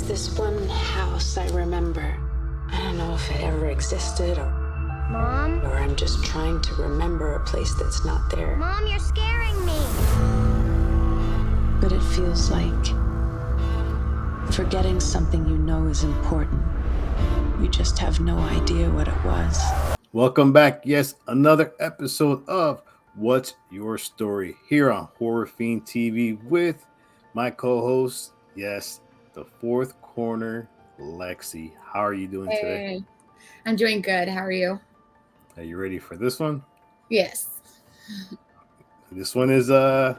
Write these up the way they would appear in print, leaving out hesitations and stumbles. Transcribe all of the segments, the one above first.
There's this one house I remember. I don't know if it ever existed Mom? or I'm just trying to remember a place that's not there. Mom, you're scaring me. But it feels like forgetting something you know is important. You just have no idea what it was. Welcome back. Yes, another episode of What's Your Story here on Horror Fiend TV with my co-host, yes, the fourth corner, Lexi. How are you doing today? I'm doing good. How are you? Are you ready for this one? Yes. This one is so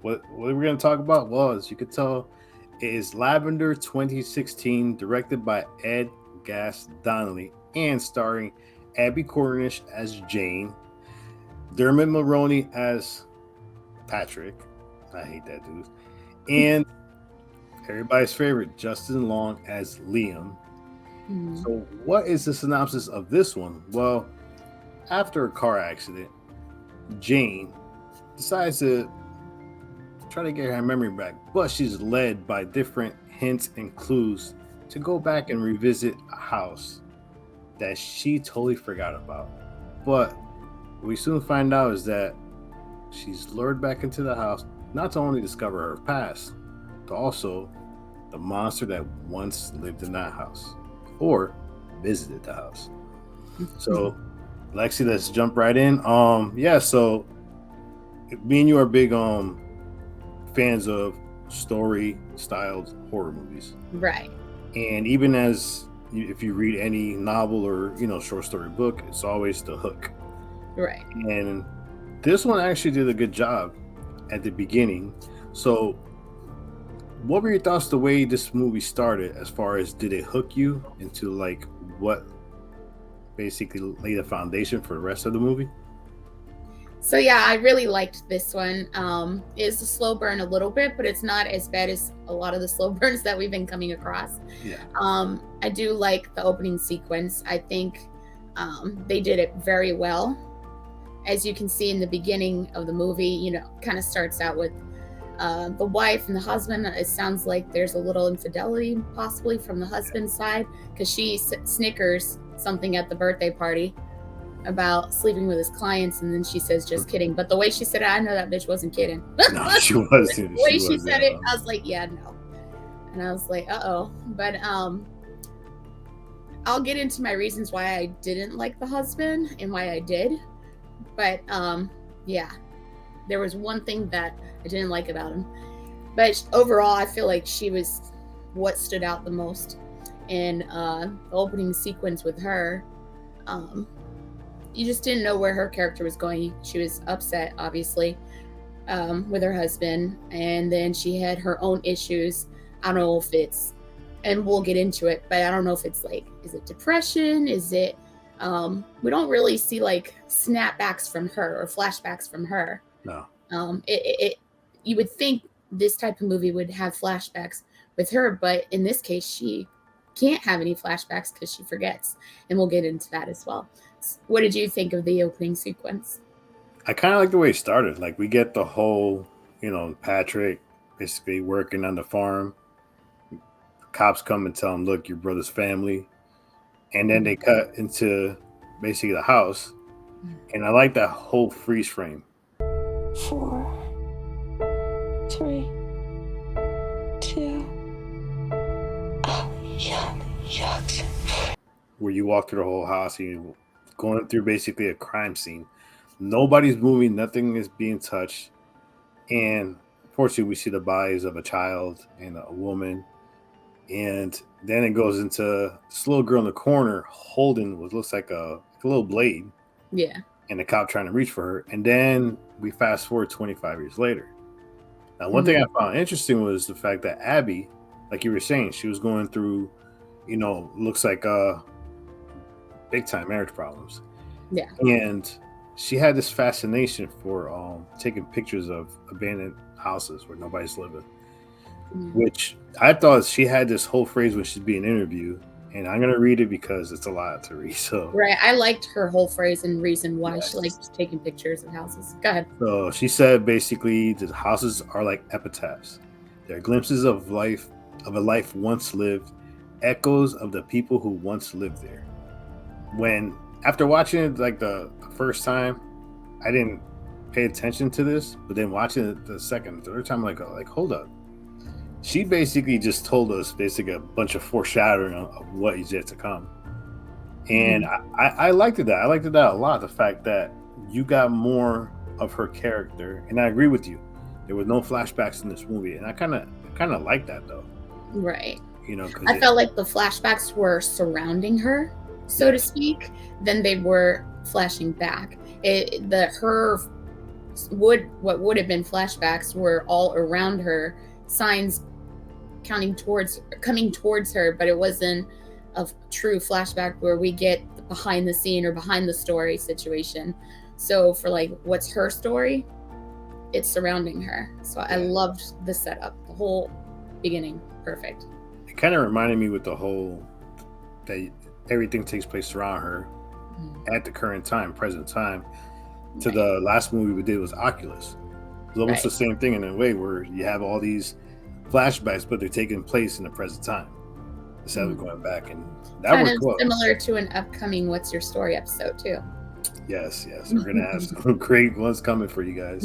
what we're going to talk about was, you could tell, it is Lavender 2016, directed by Gass-Donnelly and starring Abbie Cornish as Jane, Dermot Mulroney as Patrick, I hate that dude, and everybody's favorite Justin Long as Liam. So what is the synopsis of this one? Well, after a car accident, Jane decides to try to get her memory back, but she's led by different hints and clues to go back and revisit a house that she totally forgot about. But what we soon find out is that she's lured back into the house not to only discover her past, but also the monster that once lived in that house or visited the house. So Lexi, let's jump right in. So me and you are big fans of story styled horror movies, Right. and even if you read any novel or short story book, it's always the hook. Right. And this one actually did a good job at the beginning. So what were your thoughts the way this movie started, as far as did it hook you into like what basically laid a foundation for the rest of the movie? So yeah, I really liked this one. It's a slow burn a little bit, but it's not as bad as a lot of the slow burns that we've been coming across. Yeah. I do like the opening sequence. I think they did it very well. As you can see in the beginning of the movie, kind of starts out with the wife and the husband. It sounds like there's a little infidelity possibly from the husband's side, because she snickers something at the birthday party about sleeping with his clients, and then she says, "Just kidding." But the way she said it, I know that bitch wasn't kidding. No, she wasn't. The way she said it, I was like, yeah, no. And I was like, uh-oh. But I'll get into my reasons why I didn't like the husband and why I did. But yeah, there was one thing that I didn't like about him. But overall, I feel like she was what stood out the most in the opening sequence with her. You just didn't know where her character was going. She was upset, obviously, with her husband, and then she had her own issues. I don't know if it's, and we'll get into it, but I don't know if it's like, is it depression? Is it, we don't really see like snapbacks from her or flashbacks from her. No. You would think this type of movie would have flashbacks with her, but in this case, she can't have any flashbacks because she forgets, and we'll get into that as well. What did you think of the opening sequence? I kind of like the way it started. Like, we get the whole, Patrick basically working on the farm. Cops come and tell him, "Look, your brother's family," and then they cut into basically the house. And I like that whole freeze frame. 4, 3, 2. Oh, yuck. Where you walk through the whole house and you're going through basically a crime scene. Nobody's moving, nothing is being touched. And unfortunately, we see the bodies of a child and a woman. And then it goes into this little girl in the corner holding what looks like a little blade. Yeah. And the cop trying to reach for her. And then we fast forward 25 years later. Now, one thing I found interesting was the fact that Abbie, like you were saying, she was going through, looks like big time marriage problems. Yeah. And she had this fascination for taking pictures of abandoned houses where nobody's living. Which I thought she had this whole phrase when she's being interviewed, and I'm gonna read it because it's a lot to read. So right, I liked her whole phrase and reason why she liked taking pictures of houses. Go ahead. So she said basically the houses are like epitaphs. They're glimpses of life of a life once lived, echoes of the people who once lived there. When after watching it like the first time, I didn't pay attention to this, but then watching it the second, third time, like hold up. She basically just told us basically a bunch of foreshadowing of what is yet to come. And I liked that. I liked that a lot. The fact that you got more of her character, and I agree with you. There was no flashbacks in this movie, and I kind of like that though. Right. You know, I felt like the flashbacks were surrounding her, so to speak, than they were flashing back. What would have been flashbacks were all around her, signs coming towards her, but it wasn't a true flashback where we get the behind the scene or behind the story situation. So for like what's her story, it's surrounding her. So I loved the setup, the whole beginning. Perfect. It kind of reminded me with the whole that everything takes place around her at the present time. To the last movie we did was Oculus. It's almost the same thing in a way where you have all these flashbacks, but they're taking place in the present time instead of going back, and that kind was of cool. Similar to an upcoming "What's Your Story" episode too. Yes, we're gonna have some great ones coming for you guys.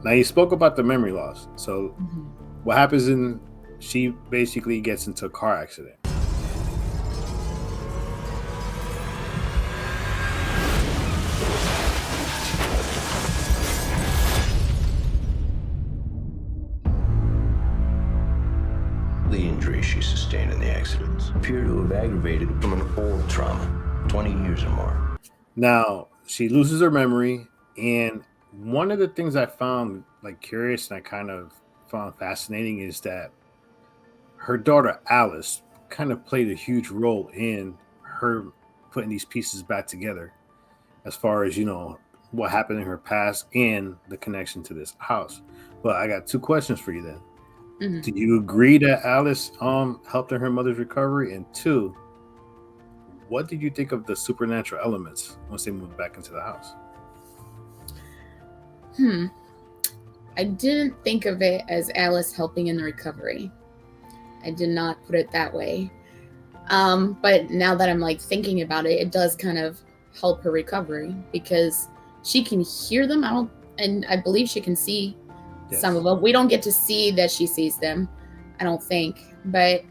Now you spoke about the memory loss. So what happens she basically gets into a car accident. The injuries she sustained in the accidents appear to have aggravated from an old trauma, 20 years or more. Now, she loses her memory, and one of the things I found like curious and I kind of found fascinating is that her daughter Alice kind of played a huge role in her putting these pieces back together as far as, you know, what happened in her past and the connection to this house. But I got two questions for you then. Do you agree that Alice helped in her mother's recovery? And two, what did you think of the supernatural elements once they moved back into the house? I didn't think of it as Alice helping in the recovery. I did not put it that way. But now that I'm like thinking about it, it does kind of help her recovery because she can hear them. And I believe she can see some of them. We don't get to see that she sees them, I don't think, but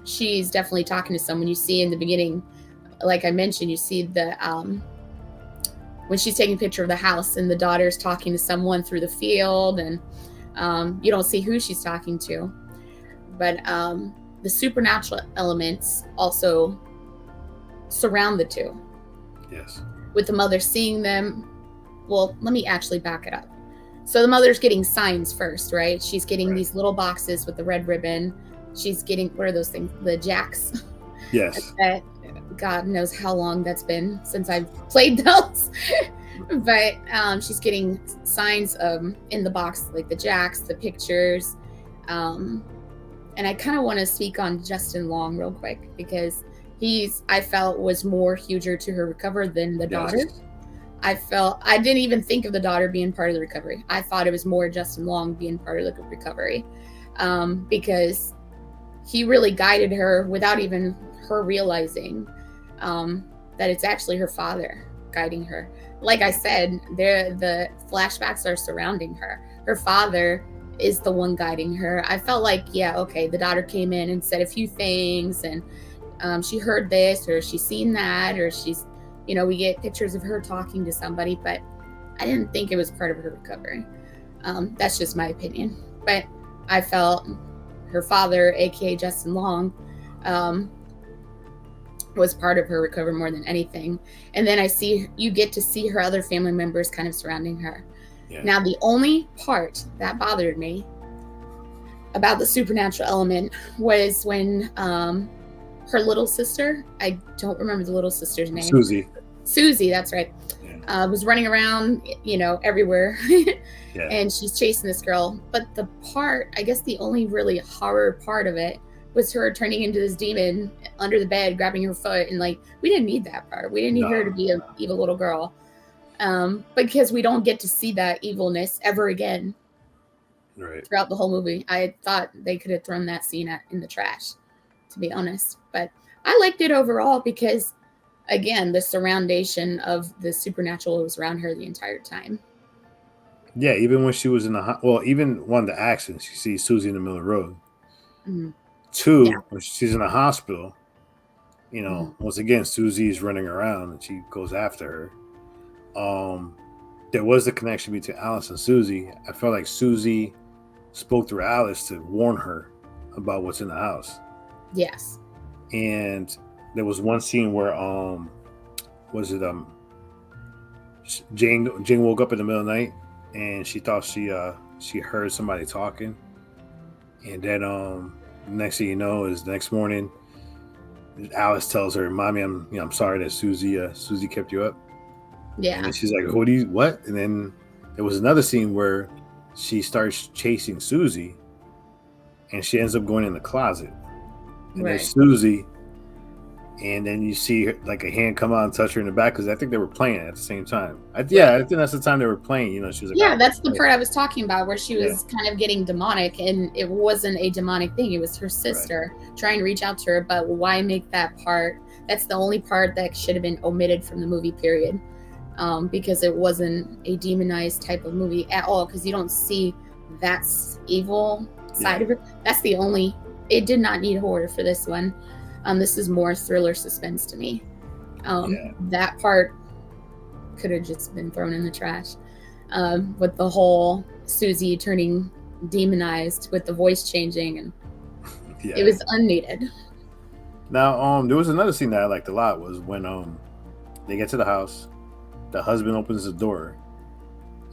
she's definitely talking to someone. You see in the beginning, like I mentioned, you see the when she's taking a picture of the house and the daughter's talking to someone through the field, and you don't see who she's talking to, but the supernatural elements also surround the two. Yes. With the mother seeing them. Well, let me actually back it up. So the mother's getting signs first, right? She's getting these little boxes with the red ribbon. She's getting, what are those things? The jacks. Yes. That God knows how long that's been since I've played those. But she's getting signs in the box, like the jacks, the pictures. And I kind of want to speak on Justin Long real quick because I felt was more huger to her recovery than the daughter. I didn't even think of the daughter being part of the recovery. I thought it was more Justin Long being part of the recovery because he really guided her without even her realizing that it's actually her father guiding her. Like I said, the flashbacks are surrounding her. Her father is the one guiding her. I felt like, the daughter came in and said a few things and she heard this or she's seen that or she's, we get pictures of her talking to somebody, but I didn't think it was part of her recovery. That's just my opinion. But I felt her father, aka Justin Long, was part of her recovery more than anything. And then you get to see her other family members kind of surrounding her. Yeah. Now, the only part that bothered me about the supernatural element was when her little sister, I don't remember the little sister's name. Susie, that's right. Yeah. Was running around, everywhere. And she's chasing this girl. But I guess the only really horror part of it was her turning into this demon under the bed, grabbing her foot. And we didn't need that part. We didn't need her to be an evil little girl. Because we don't get to see that evilness ever again. Right. throughout the whole movie. I thought they could have thrown that scene in the trash, to be honest. But I liked it overall because, again, the surroundation of the supernatural was around her the entire time. Yeah, even when she was in the even one of the accidents, you see Susie in the middle of the road. Mm-hmm. Two, Yeah. when she's in the hospital, you know, once again, Susie's running around and she goes after her. There was a connection between Alice and Susie. I felt like Susie spoke through Alice to warn her about what's in the house. Yes. And there was one scene where Jane woke up in the middle of the night and she thought she heard somebody talking, and then next thing you know is the next morning Alice tells her, "Mommy, I'm sorry that Susie kept you up." Yeah. And she's like, what? And then there was another scene where she starts chasing Susie and she ends up going in the closet. And there's Susie, and then you see her, like a hand come out and touch her in the back, because I think they were playing at the same time. I think that's the time they were playing. You know, she was like, that's the part I was talking about, where she was kind of getting demonic, and it wasn't a demonic thing. It was her sister trying to reach out to her. But why make that part? That's the only part that should have been omitted from the movie, period. Because it wasn't a demonized type of movie at all, because you don't see that evil side of it. That's the only. It did not need horror for this one. This is more thriller suspense to me. That part could have just been thrown in the trash. With the whole Susie turning demonized with the voice changing, and it was unneeded. Now, there was another scene that I liked a lot, was when they get to the house. The husband opens the door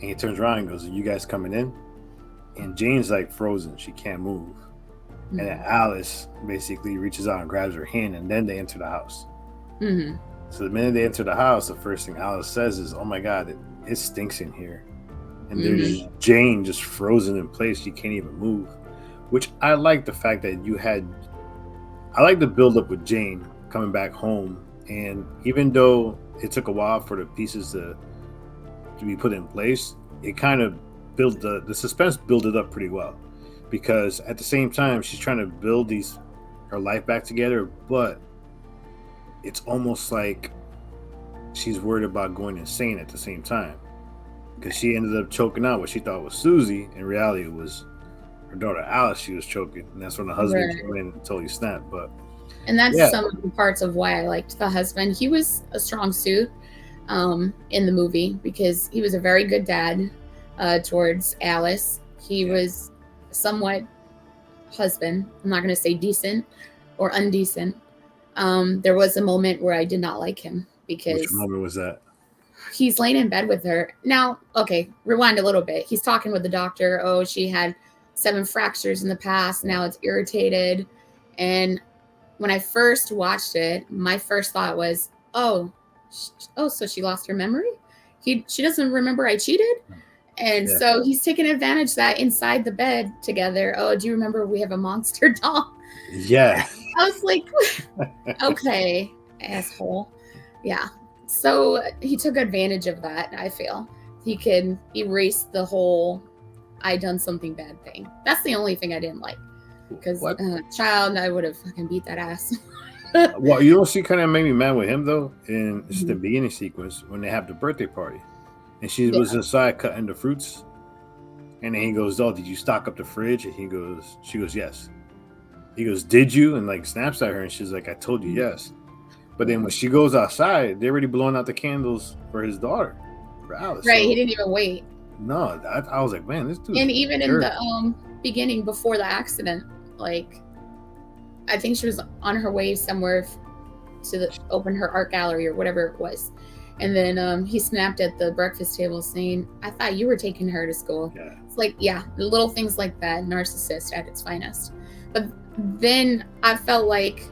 and he turns around and goes, "Are you guys coming in?" And Jane's like frozen. She can't move. Mm-hmm. And then Alice basically reaches out and grabs her hand, and then they enter the house. Mm-hmm. So the minute they enter the house, the first thing Alice says is, "Oh my God, it stinks in here." And there's Jane just frozen in place. She can't even move, which I like the fact that I like the build up with Jane coming back home. And even though it took a while for the pieces to be put in place, it kind of built the suspense built it up pretty well, because at the same time she's trying to build her life back together, but it's almost like she's worried about going insane at the same time, because she ended up choking out what she thought was Susie. In reality, it was her daughter Alice she was choking, and that's when the husband came in and totally snapped. And that's some of the parts of why I liked the husband. He was a strong suit in the movie, because he was a very good dad towards Alice. He was somewhat husband. I'm not going to say decent or undecent. There was a moment where I did not like him, because... Which moment was that? He's laying in bed with her. Now, okay, rewind a little bit. He's talking with the doctor. Oh, she had 7 fractures in the past. Now it's irritated. And when I first watched it, my first thought was, so she lost her memory? She doesn't remember I cheated? And so he's taking advantage that inside the bed together. Oh, do you remember we have a monster doll? Yeah. I was like, okay, asshole. Yeah. So he took advantage of that, I feel. He could erase the whole I done something bad thing. That's the only thing I didn't like. Because child, I would have fucking beat that ass. Well, you know, she kind of made me mad with him, though, in the beginning sequence when they have the birthday party. And she was inside cutting the fruits. And then he goes, "Oh, did you stock up the fridge?" And she goes, "Yes." He goes, "Did you?" And like snaps at her, and she's like, "I told you yes." But then when she goes outside, they're already blowing out the candles for his daughter, for Alice. Right, so, he didn't even wait. No, I was like, man, this dude. And even in the beginning, before the accident, like, I think she was on her way somewhere to open her art gallery or whatever it was. And then he snapped at the breakfast table saying, "I thought you were taking her to school." Yeah. It's like, little things like that, narcissist at its finest. But then I felt like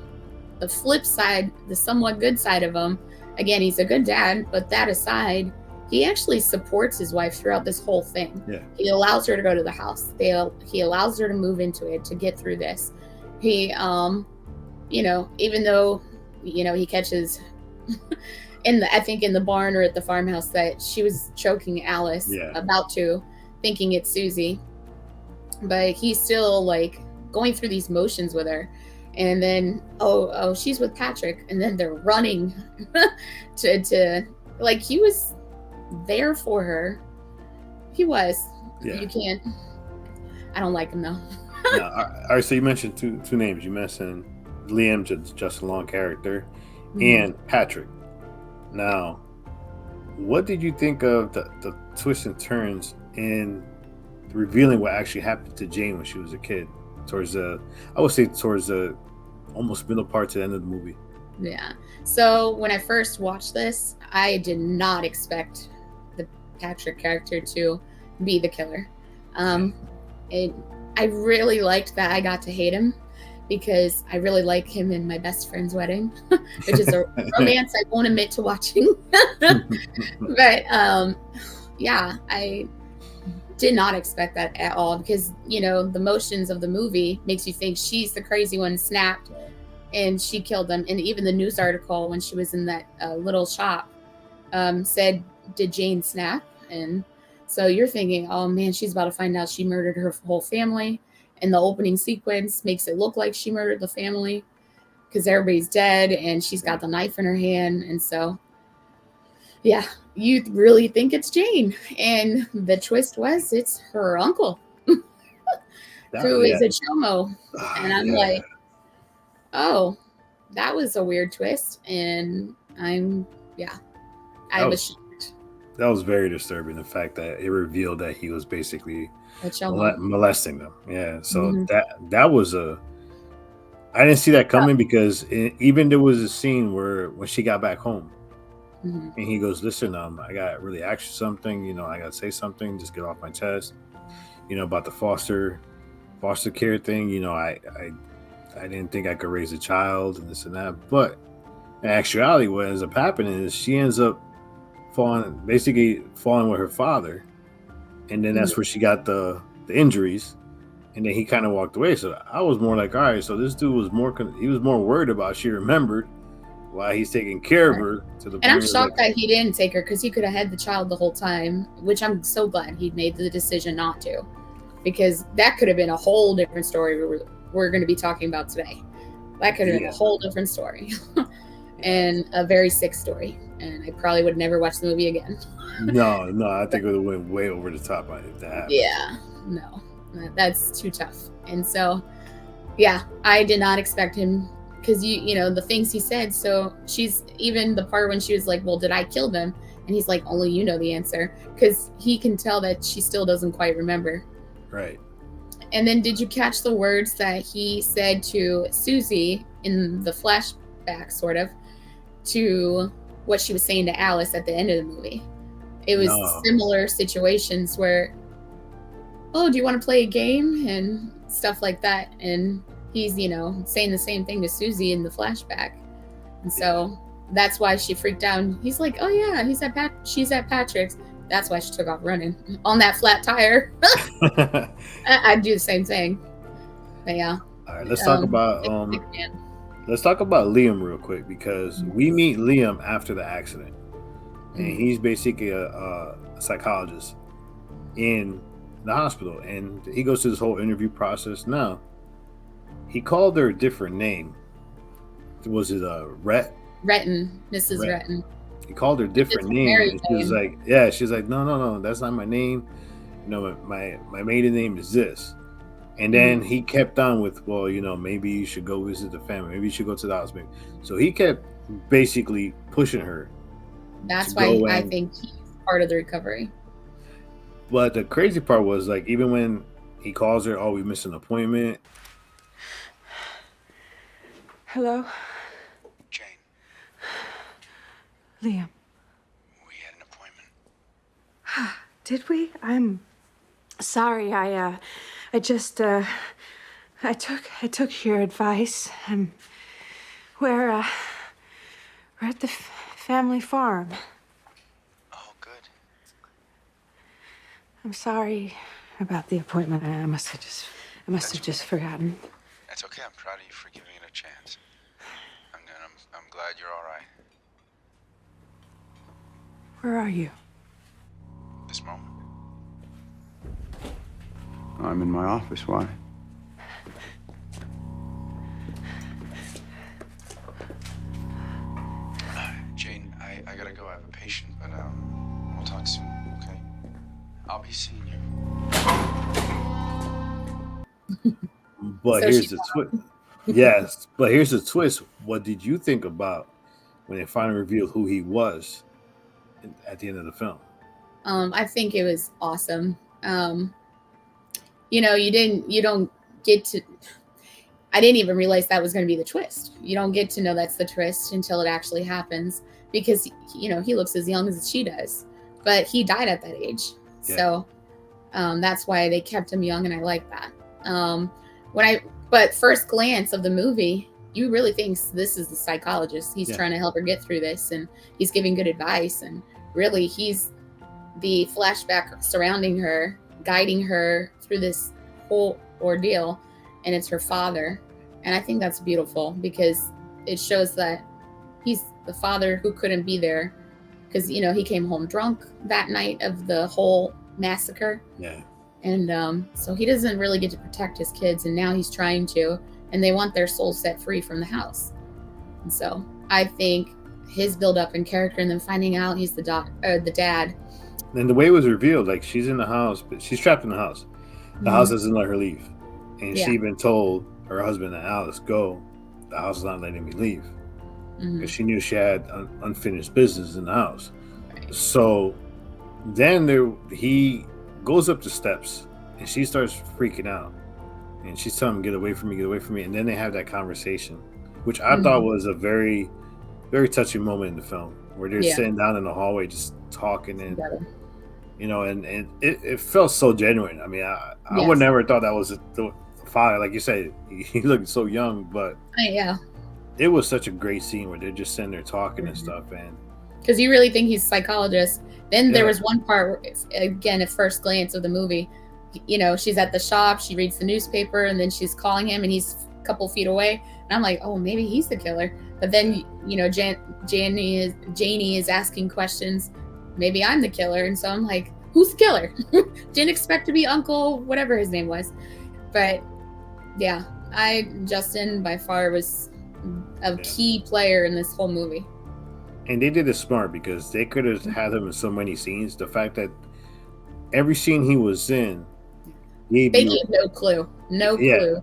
the flip side, the somewhat good side of him, again, he's a good dad, but that aside, he actually supports his wife throughout this whole thing. Yeah. He allows her to go to the house. He allows her to move into it, to get through this. He, even though, he catches I think in the barn or at the farmhouse that she was choking Alice, about to, thinking it's Susie. but he's still like going through these motions with her. And then oh she's with Patrick, and then they're running to like, he was there for her. He was. Yeah. You can't. I don't like him though. No, all right, so you mentioned two names. You mentioned Liam, Justin Long character, and Patrick. Now, what did you think of the twists and turns in revealing what actually happened to Jane when she was a kid? Towards the almost middle part to the end of the movie. Yeah. So when I first watched this, I did not expect the Patrick character to be the killer. I really liked that I got to hate him, because I really like him in My Best Friend's Wedding, which is a romance I won't admit to watching. But yeah, I did not expect that at all, because the motions of the movie makes you think she's the crazy one, snapped, and she killed them. And even the news article when she was in that little shop said, "Did Jane snap?" And so you're thinking, oh man, she's about to find out she murdered her whole family. And the opening sequence makes it look like she murdered the family, because everybody's dead and she's got the knife in her hand. And so, yeah, you really think it's Jane. And the twist was it's her uncle, who is a chomo. And I'm like, oh, that was a weird twist. And I was shocked. That was very disturbing, the fact that it revealed that he was basically molesting them. Yeah, so that was I didn't see that coming, because even there was a scene where when she got back home, and he goes, "Listen, I got really ask you something. I got to say something. Just get off my chest. About the foster care thing. I didn't think I could raise a child and this and that. But in actuality, what ends up happening is she ends up falling with her father, and then that's where she got the injuries, and then he kind of walked away. So I was more like, all right, so this dude was more worried about she remembered while he's taking care of her. And I'm shocked that he didn't take her, because he could have had the child the whole time, which I'm so glad he made the decision not to, because that could have been a whole different story we're going to be talking about today. That could have been a whole different story. And a very sick story, and I probably would never watch the movie again. No, I think it would have went way over the top if that happened. Yeah, no, that's too tough. And so, yeah, I did not expect him, because the things he said. So she's even the part when she was like, "Well, did I kill them?" And he's like, "Only you know the answer," because he can tell that she still doesn't quite remember. Right. And then, did you catch the words that he said to Susie in the flashback, sort of, to what she was saying to Alice at the end of the movie? It was similar situations where, "Oh, do you want to play a game?" and stuff like that. And he's, saying the same thing to Susie in the flashback. And so that's why she freaked out. He's like, "Oh yeah, she's at Patrick's." That's why she took off running on that flat tire. I'd do the same thing. But yeah. All right, let's talk about Liam real quick, because we meet Liam after the accident, and he's basically a psychologist in the hospital, and he goes through this whole interview process. Now, he called her a different name. Was it Retton, Mrs. Retton. He called her a different name. And she was like, she's like, no, that's not my name. My maiden name is this. And then he kept on with, well, maybe you should go visit the family. Maybe you should go to the hospital. So he kept basically pushing her. That's why I think he's part of the recovery. But the crazy part was, like, even when he calls her, "Oh, we missed an appointment." Hello? Jane. Liam. We had an appointment. Did we? I'm sorry. I took your advice. We're at the family farm. Oh, good. I'm sorry about the appointment. I must have just forgotten. That's okay. I'm proud of you for giving it a chance. I'm glad you're all right. Where are you? This moment. I'm in my office. Why? Jane, I gotta go. I have a patient, but we'll talk soon, okay? I'll be seeing you. But So here's she the twist. Yes, but here's the twist. What did you think about when they finally revealed who he was at the end of the film? I think it was awesome. You know, you don't get to, I didn't even realize that was going to be the twist. You don't get to know that's the twist until it actually happens, because, you know, he looks as young as she does, but he died at that age. Yeah. So that's why they kept him young, and I like that. But first glance of the movie, you really think this is the psychologist. He's trying to help her get through this, and he's giving good advice, and really he's the flashback surrounding her, guiding her through this whole ordeal, and it's her father. And I think that's beautiful, because it shows that he's the father who couldn't be there, because, you know, he came home drunk that night of the whole massacre. Yeah. And so he doesn't really get to protect his kids, and now he's trying to, and they want their souls set free from the house. And so I think his build up in character, and then finding out he's the dad. And the way it was revealed, like, she's in the house, but she's trapped in the house. The house doesn't let her leave. And she even told her husband and Alice, go. The house is not letting me leave. Because she knew she had unfinished business in the house. Right. So then he goes up the steps, and she starts freaking out. And she's telling him, get away from me, get away from me. And then they have that conversation, which I thought was a very, very touching moment in the film, where they're sitting down in the hallway just talking, and you know, and it felt so genuine. I mean, I would never thought that was the father. Like you said, he looked so young, but it was such a great scene where they're just sitting there talking and stuff. And because you really think he's a psychologist. Then there was one part where, again, at first glance of the movie, you know, she's at the shop, she reads the newspaper, and then she's calling him, and he's a couple feet away. And I'm like, oh, maybe he's the killer. But then, you know, Janie is asking questions. Maybe I'm the killer. And so I'm like, who's the killer? Didn't expect to be Uncle, whatever his name was. But yeah, Justin by far was a key player in this whole movie. And they did it smart, because they could have had him in so many scenes. The fact that every scene he was in, they gave no clue. No clue.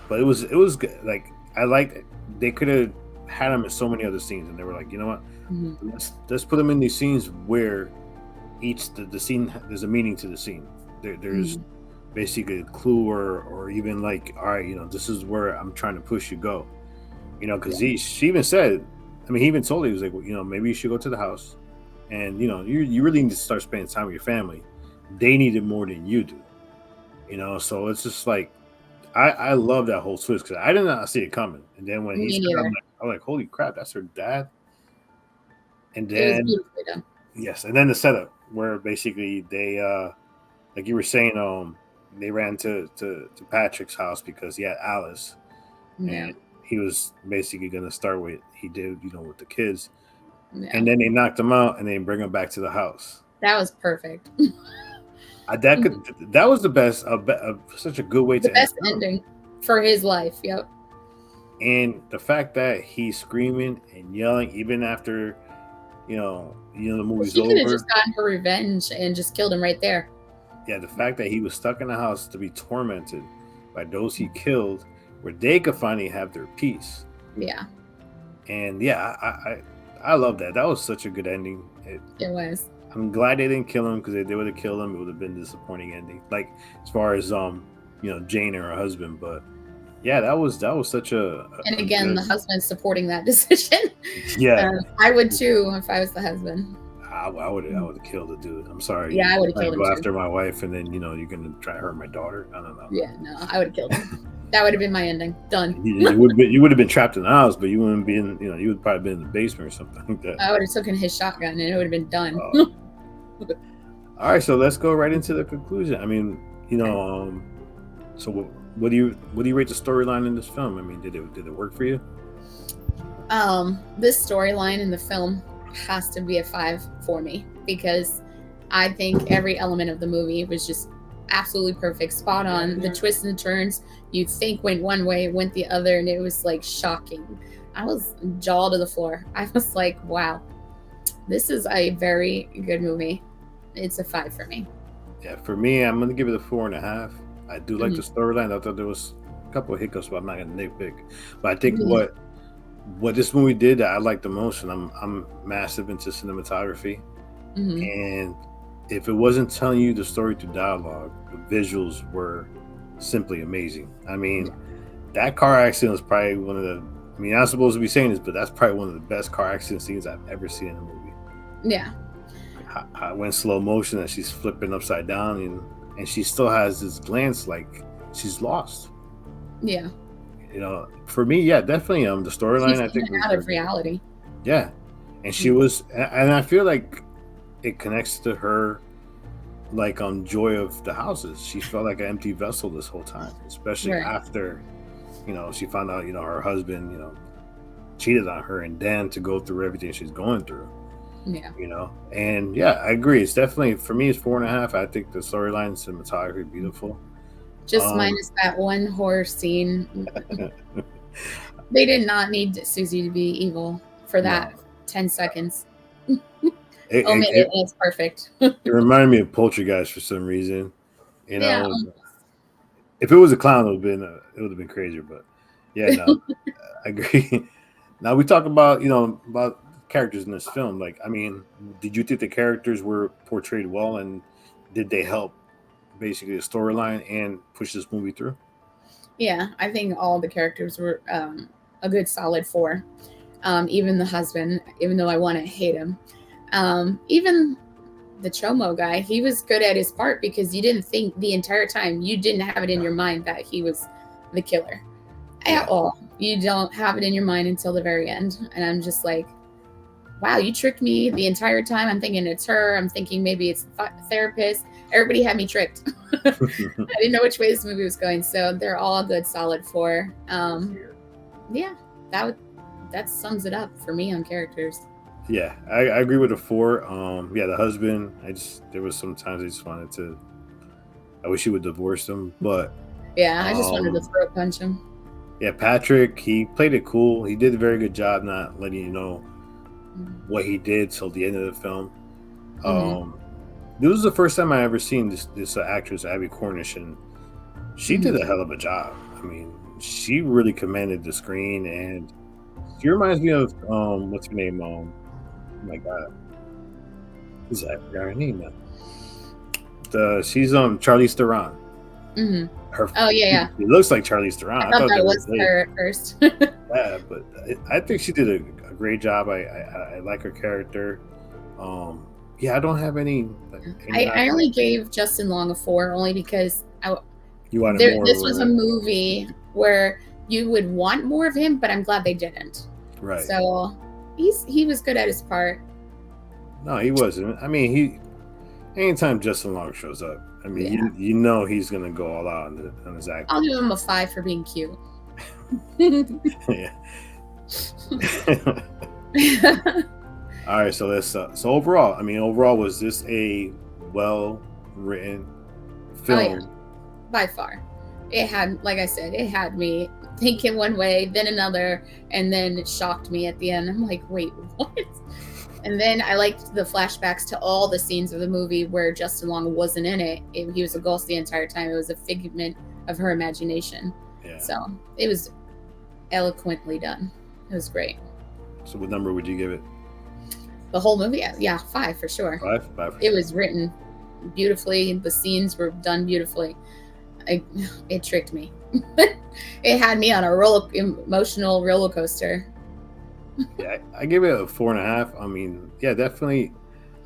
But it was good. Like, I liked it. They could have had him in so many other scenes, and they were like, you know what? Let's put him in these scenes where the scene, there's a meaning to the scene. There's basically a clue, or even like, all right, you know, this is where I'm trying to push you go. You know, because she even said, I mean, he even told her, he was like, well, you know, maybe you should go to the house, and, you know, you really need to start spending time with your family. They need it more than you do. You know, so it's just like, I love that whole twist, because I did not see it coming. And then when I'm like, holy crap, that's her dad. And then and then the setup where basically they like you were saying, they ran to Patrick's house because he had Alice, and he was basically gonna start what he did, you know, with the kids, and then they knocked him out and they bring him back to the house. That was perfect. That was the best, such a good way to end. The best ending for his life. Yep. And the fact that he's screaming and yelling even after, you know the movie's over. She could have just gotten her revenge and just killed him right there. Yeah, the fact that he was stuck in the house to be tormented by those he killed, where they could finally have their peace. Yeah. And I love that. That was such a good ending. It was. I'm glad they didn't kill him, because if they would have killed him, it would have been a disappointing ending. Like, as far as Jane and her husband, but yeah, that was such a. And again, the husband supporting that decision. Yeah, I would too if I was the husband. I would have killed the dude. I'm sorry. Yeah, I would have killed him. Go after my wife, and then you're gonna try to hurt my daughter. I don't know. Yeah, no, I would have killed him. That would have been my ending. Done. You would have been trapped in the house, but you wouldn't be in. You would probably been in the basement or something like that. I would have taken his shotgun, and it would have been done. All right, so let's go right into the conclusion. I mean, so what do you rate the storyline in this film? I mean, did it work for you? This storyline in the film has to be a 5 for me, because I think every element of the movie was just absolutely perfect, spot on. The twists and turns you think went one way, went the other, and it was like shocking. I was jaw to the floor. I was like, wow, this is a very good movie. It's a 5 for me. Yeah, for me, I'm gonna give it a 4.5. I do like the storyline. I thought there was a couple of hiccups, but I'm not gonna nitpick. But I think what this movie did that I like the most, and I'm massive into cinematography, and if it wasn't telling you the story through dialogue, the visuals were simply amazing. I mean, that car accident was probably one of the, I mean, I'm not supposed to be saying this, but that's probably one of the best car accident scenes I've ever seen in a movie. Yeah. I went slow motion and she's flipping upside down and she still has this glance like she's lost. Yeah. You know, for me, yeah, definitely the storyline, I think, out of reality. Yeah. And she was, and I feel like it connects to her like joy of the houses. She felt like an empty vessel this whole time, especially after, you know, she found out, you know, her husband, you know, cheated on her, and then to go through everything she's going through. Yeah. You know, and yeah, I agree. It's definitely, for me, it's 4.5. I think the storyline and cinematography beautiful. Just minus that one horror scene. They did not need Susie to be evil for that 10 seconds. It's perfect. It reminded me of Poltergeist for some reason. You know, if it was a clown, it would have been crazier. But yeah, no, I agree. Now we talk about, you know, about characters in this film. Like, I mean, did you think the characters were portrayed well, and did they help basically the storyline and push this movie through? Yeah, I think all the characters were a good solid 4. Even the husband, even though I want to hate him. Even the Chomo guy, he was good at his part because you didn't think the entire time, you didn't have it in your mind that he was the killer at all. You don't have it in your mind until the very end. And I'm just like, wow, you tricked me the entire time. I'm thinking it's her. I'm thinking maybe it's the therapist. Everybody had me tricked. I didn't know which way this movie was going. So they're all a good solid 4. Yeah, that sums it up for me on characters. Yeah, I agree with a 4. Yeah, the husband, there was sometimes I just wanted to, I wish he would divorce him, but yeah, I just wanted to throat punch him. Yeah, Patrick, he played it cool. He did a very good job not letting you know what he did till the end of the film. This was the first time I ever seen this actress, Abbie Cornish, and she did a hell of a job. I mean, she really commanded the screen, and she reminds me of what's her name? Oh my God, who's that? I forgot her name now. She's Charlize Theron. It looks like Charlize Theron. I thought that was her at first. Yeah, but I think she did a great job. I like her character. Yeah, I don't have any. I only gave Justin Long a 4 only because you wanted more. This was a movie where you would want more of him, but I'm glad they didn't. Right. So he was good at his part. No, he wasn't. I mean, anytime Justin Long shows up, I mean, you know he's gonna go all out on his acting. I'll give him a 5 for being cute. Yeah. All right, so let's. So overall, was this a well-written film? Oh, yeah. By far, it had, like I said, it had me thinking one way, then another, and then it shocked me at the end. I'm like, wait, what? And then I liked the flashbacks to all the scenes of the movie where Justin Long wasn't in it. He was a ghost the entire time. It was a figment of her imagination. Yeah. So it was eloquently done. It was great. So what number would you give it? The whole movie? Yeah, 5 for sure. 5 for it was written beautifully. The scenes were done beautifully. It tricked me. It had me on a emotional roller coaster. Yeah, I give it a 4.5. I mean, yeah, definitely.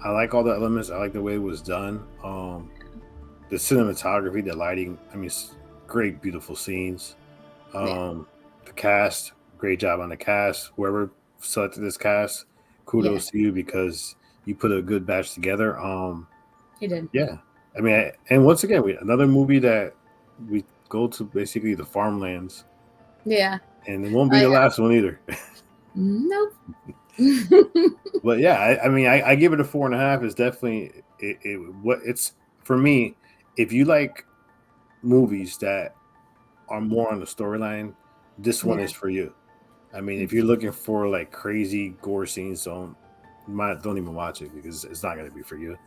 I like all the elements. I like the way it was done. The cinematography, the lighting. I mean, great, beautiful scenes. The cast, great job on the cast. Whoever selected this cast, kudos to you because you put a good batch together. He did. Yeah, I mean, and once again, another movie that we go to basically the farmlands. Yeah, and it won't be the last one either. Nope. But yeah, I mean, I give it a 4.5. It's definitely it's for me. if you like movies that are more on the storyline, this one Yeah. is for you. I mean, if you're looking for like crazy gore scenes, don't even watch it because it's not going to be for you.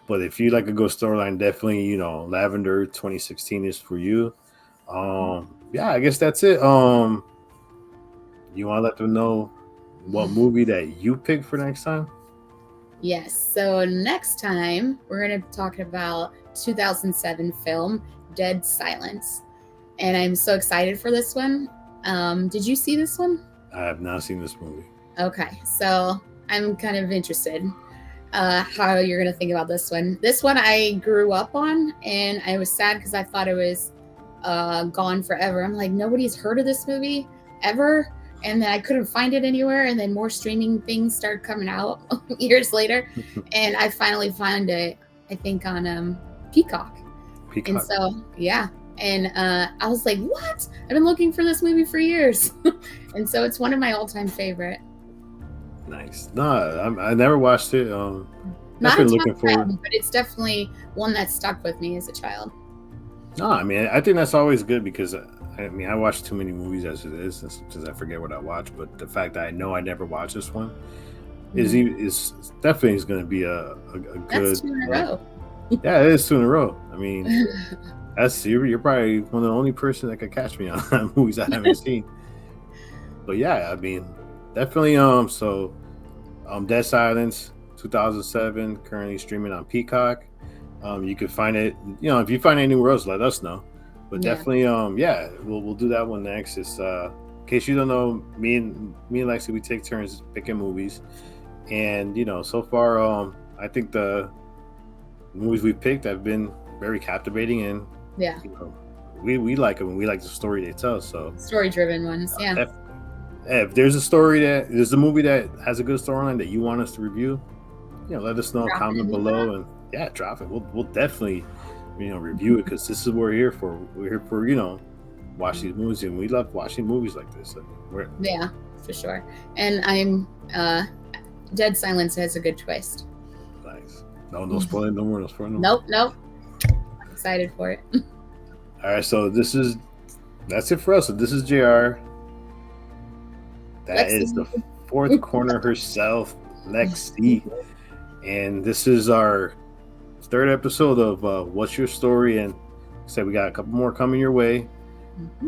But if you like a good storyline, definitely, Lavender 2016 is for you. Yeah, I guess that's it. You want to let them know what movie that you picked for next time? Yes. So next time we're going to talk about 2007 film Dead Silence, and I'm so excited for this one. Did you see this one? I have not seen this movie. Okay, so I'm kind of interested how you're going to think about this one. This one I grew up on, and I was sad because I thought it was gone forever. I'm like, nobody's heard of this movie ever, and then I couldn't find it anywhere, and then more streaming things started coming out years later, and I finally found it, I think, on Peacock. And so, yeah. And I was like, what? I've been looking for this movie for years. And so it's one of my all-time favorite. Nice. No, I never watched it. Not a looking top forward. 10, but it's definitely one that stuck with me as a child. No, I mean, I think that's always good because, I watch too many movies as it is since I forget what I watch. But the fact that I know I never watched this one is definitely is going to be a good. That's 2 in a row. Yeah, it is 2 in a row. I mean, you're probably one of the only person that could catch me on movies I haven't seen. But yeah, I mean, definitely. So, Dead Silence 2007 currently streaming on Peacock. You can find it. If you find it anywhere else, let us know. But definitely, we'll do that one next. It's in case you don't know, me and Lexi, we take turns picking movies, and so far, I think the movies we picked have been very captivating, and we like them. We like the story they tell. So story-driven ones, yeah. If there's a movie that has a good storyline that you want us to review, let us know. Comment below, and drop it. We'll definitely review it because this is what we're here for. We're here for watch these movies, and we love watching movies like this. Yeah, for sure. And I'm Dead Silence has a good twist. Nice. No spoiling. No more. No spoiling. Nope. I'm excited for it. All right, so that's it for us. So this is JR. That is the fourth corner herself, Lexi. And this is our third episode of What's Your Story? And like I said, we got a couple more coming your way.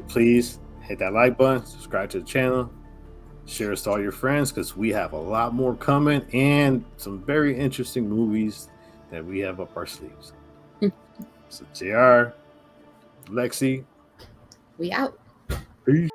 Please hit that like button, subscribe to the channel, share us to all your friends because we have a lot more coming and some very interesting movies that we have up our sleeves. So JR, Lexi, We out. peace.